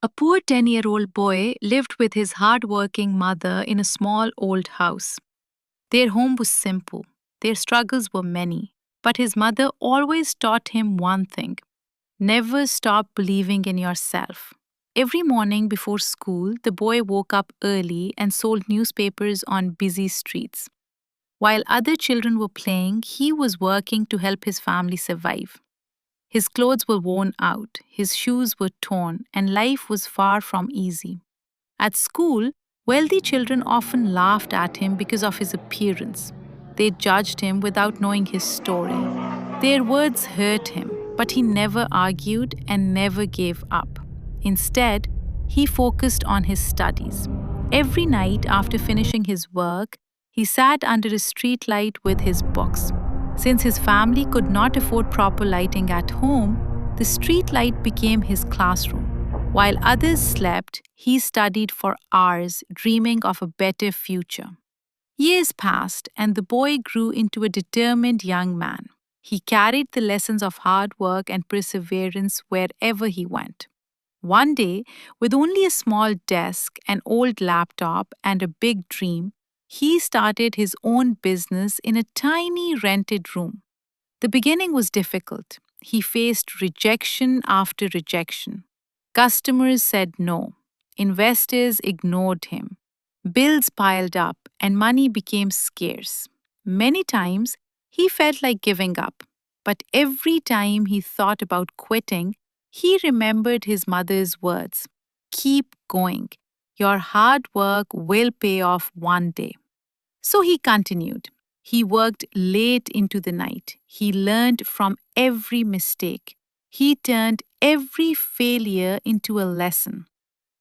A poor 10-year-old boy lived with his hardworking mother in a small old house. Their home was simple, their struggles were many, but his mother always taught him one thing: never stop believing in yourself. Every morning before school, the boy woke up early and sold newspapers on busy streets. While other children were playing, he was working to help his family survive. His clothes were worn out, his shoes were torn, and life was far from easy. At school, wealthy children often laughed at him because of his appearance. They judged him without knowing his story. Their words hurt him, but he never argued and never gave up. Instead, he focused on his studies. Every night after finishing his work, he sat under a streetlight with his books. Since his family could not afford proper lighting at home, the streetlight became his classroom. While others slept, he studied for hours, dreaming of a better future. Years passed, and the boy grew into a determined young man. He carried the lessons of hard work and perseverance wherever he went. One day, with only a small desk, an old laptop, and a big dream, he started his own business in a tiny rented room. The beginning was difficult. He faced rejection after rejection. Customers said no. Investors ignored him. Bills piled up and money became scarce. Many times he felt like giving up. But every time he thought about quitting, he remembered his mother's words: keep going. Your hard work will pay off one day. So he continued. He worked late into the night. He learned from every mistake. He turned every failure into a lesson.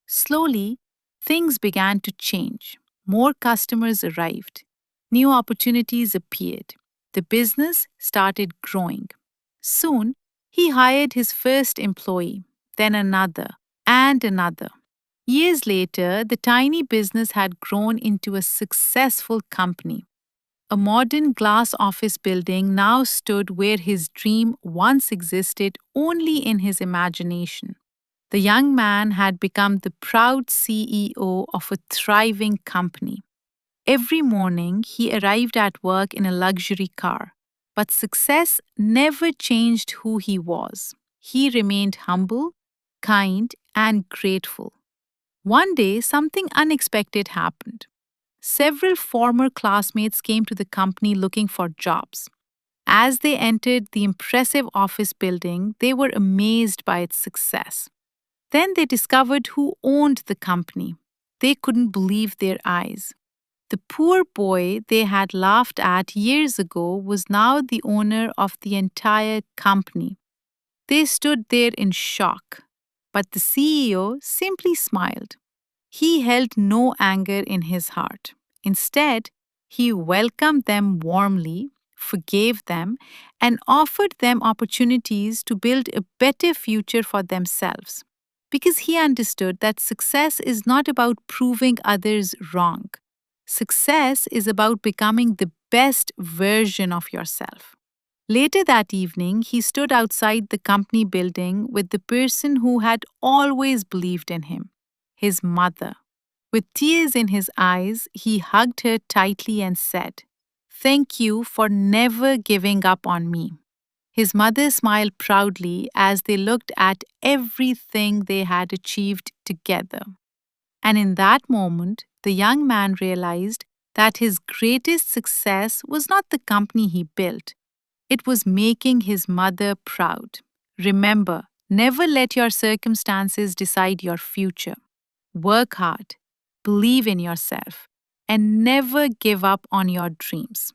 Slowly, things began to change. More customers arrived. New opportunities appeared. The business started growing. Soon, he hired his first employee, then another, and another. Years later, the tiny business had grown into a successful company. A modern glass office building now stood where his dream once existed only in his imagination. The young man had become the proud CEO of a thriving company. Every morning, he arrived at work in a luxury car. But success never changed who he was. He remained humble, kind, and grateful. One day, something unexpected happened. Several former classmates came to the company looking for jobs. As they entered the impressive office building, they were amazed by its success. Then they discovered who owned the company. They couldn't believe their eyes. The poor boy they had laughed at years ago was now the owner of the entire company. They stood there in shock, but the CEO simply smiled. He held no anger in his heart. Instead, he welcomed them warmly, forgave them, and offered them opportunities to build a better future for themselves. Because he understood that success is not about proving others wrong. Success is about becoming the best version of yourself. Later that evening, he stood outside the company building with the person who had always believed in him, his mother. With tears in his eyes, he hugged her tightly and said, "Thank you for never giving up on me." His mother smiled proudly as they looked at everything they had achieved together. And in that moment, the young man realized that his greatest success was not the company he built. It was making his mother proud. Remember, never let your circumstances decide your future. Work hard, believe in yourself, and never give up on your dreams.